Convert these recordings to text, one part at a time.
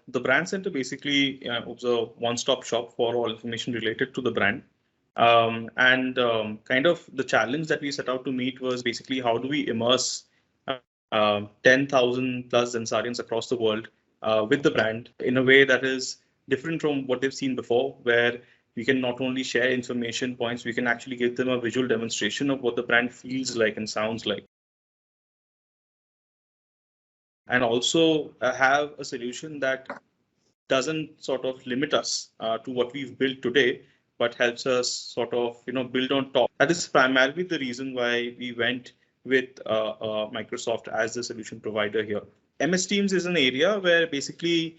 the brand center basically was a one-stop shop for all information related to the brand. Kind of the challenge that we set out to meet was basically how do we immerse 10,000 plus Zensarians across the world with the brand in a way that is different from what they've seen before, where we can not only share information points, we can actually give them a visual demonstration of what the brand feels like and sounds like. And also have a solution that doesn't sort of limit us to what we've built today, but helps us sort of build on top. That is primarily the reason why we went with Microsoft as the solution provider here. MS Teams is an area where basically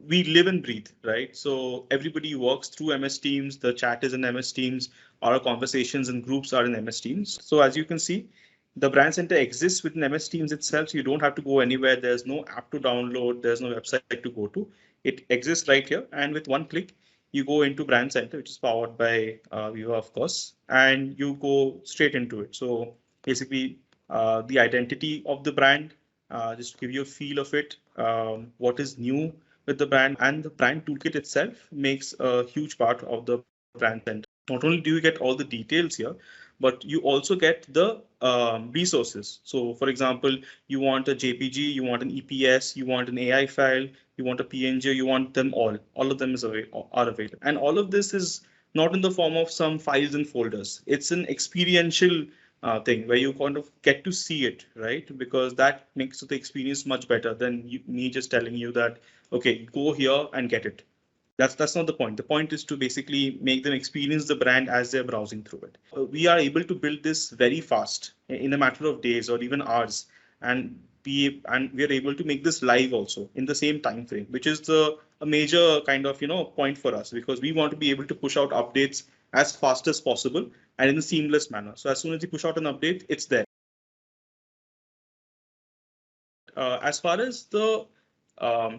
we live and breathe, right? So everybody works through MS Teams. The chat is in MS Teams. Our conversations and groups are in MS Teams. So as you can see, the brand center exists within MS Teams itself, so you don't have to go anywhere. There's no app to download. There's no website to go to. It exists right here. And with one click, you go into brand center, which is powered by Viva, of course, and you go straight into it. So basically, the identity of the brand, just to give you a feel of it, what is new with the brand, and the brand toolkit itself makes a huge part of the brand center. Not only do you get all the details here, but you also get the resources. So for example, you want a JPG, you want an EPS, you want an AI file, you want a PNG, you want them all. All of them are available. And all of this is not in the form of some files and folders. It's an experiential thing where you kind of get to see it, right? Because that makes the experience much better than me just telling you that, okay, go here and get it. That's not the point. The point is to basically make them experience the brand as they're browsing through it. We are able to build this very fast in a matter of days or even hours, and we are able to make this live also in the same time frame, which is a major kind of point for us, because we want to be able to push out updates as fast as possible and in a seamless manner. So as soon as you push out an update, it's there. As far as the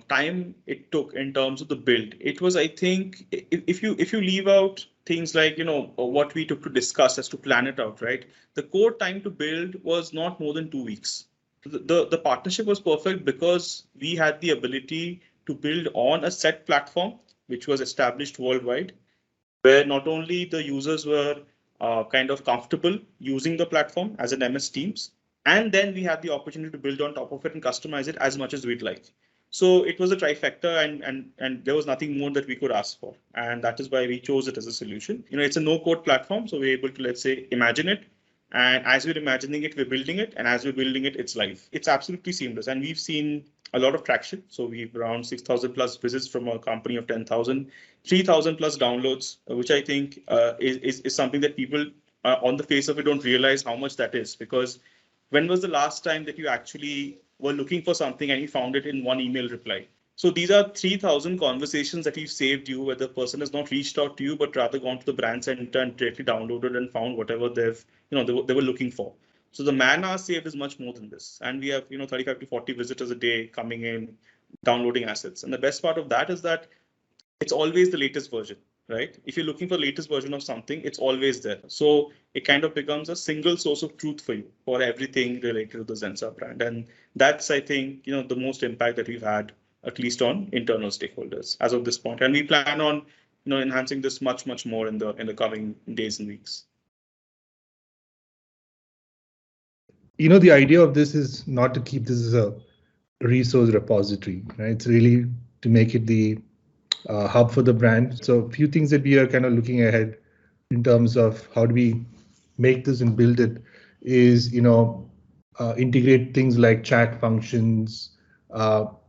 time it took in terms of the build, it was, I think, if you leave out things like what we took to discuss as to plan it out, right? The core time to build was not more than 2 weeks. The partnership was perfect because we had the ability to build on a set platform which was established worldwide, where not only the users were kind of comfortable using the platform as an MS Teams, and then we had the opportunity to build on top of it and customize it as much as we'd like. So it was a trifecta, and there was nothing more that we could ask for. And that is why we chose it as a solution. It's a no-code platform, so we're able to, let's say, imagine it. And as we're imagining it, we're building it. And as we're building it, it's live. It's absolutely seamless. And we've seen a lot of traction. So we've around 6,000 plus visits from a company of 10,000, 3,000 plus downloads, which I think is something that people on the face of it don't realize how much that is. Because when was the last time that you actually were looking for something and you found it in one email reply? So these are 3,000 conversations that you've saved you, where the person has not reached out to you, but rather gone to the brand center and directly downloaded and found whatever they were looking for. So the man hours saved is much more than this. And we have 35 to 40 visitors a day coming in, downloading assets. And the best part of that is that it's always the latest version, right? If you're looking for the latest version of something, it's always there. So it kind of becomes a single source of truth for you for everything related to the Zensar brand. And that's, I think, the most impact that we've had, at least on internal stakeholders as of this point. And we plan on, enhancing this much more in the coming days and weeks. The idea of this is not to keep this as a resource repository, right? It's really to make it the hub for the brand. So a few things that we are kind of looking ahead in terms of how do we make this and build it is, integrate things like chat functions,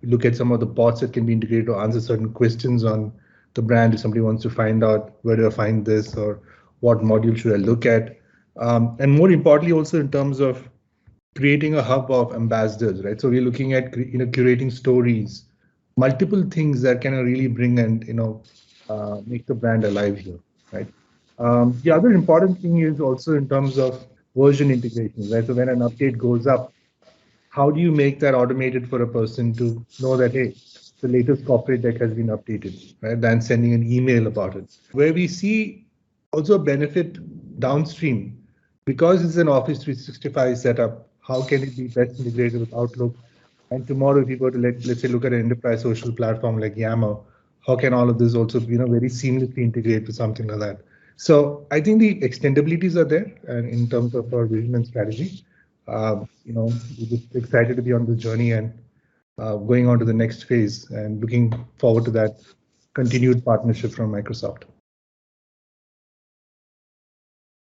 look at some of the bots that can be integrated to answer certain questions on the brand. If somebody wants to find out where do I find this or what module should I look at? And more importantly, also in terms of creating a hub of ambassadors, right? So we're looking at curating stories, multiple things that can really bring and make the brand alive here, right? The other important thing is also in terms of version integration, right? So when an update goes up, how do you make that automated for a person to know that, hey, the latest corporate deck has been updated, right? Than sending an email about it. Where we see also a benefit downstream, because it's an Office 365 setup, how can it be best integrated with Outlook And tomorrow, if you go to let's say look at an enterprise social platform like Yammer, how can all of this also very seamlessly integrate with something like that? So I think the extendabilities are there, and in terms of our vision and strategy, we're just excited to be on this journey and going on to the next phase, and looking forward to that continued partnership from Microsoft.